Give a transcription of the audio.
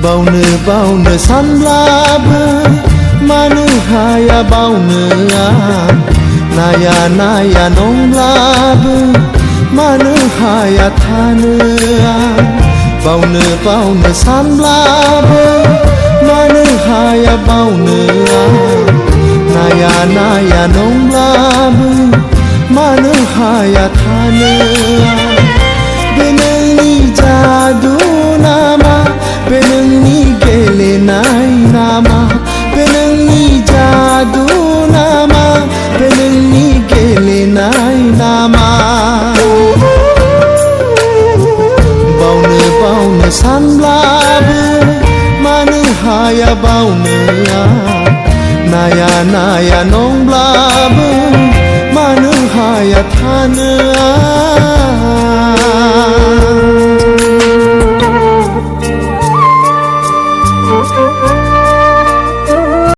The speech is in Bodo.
बावनो सानब्लाबो मानो हाया बावनो आं नाया नाया नंब्लाबो मानो हाया थानो आं बावनो सानब्लाबो मानो हाया बावनो आं नाया नाया नंब्लाबो मानो हाया थानो आं बे नोंनि जादु नामा बे नोंनि गेलेनाय नामा बे नोंनि जादु नामा बे नोंनि गेलेनाय नामा बावनो सानब्लाबो मानो हाया बावनो आं नाया नाया नंब्लाबो मानो हाया थानो आं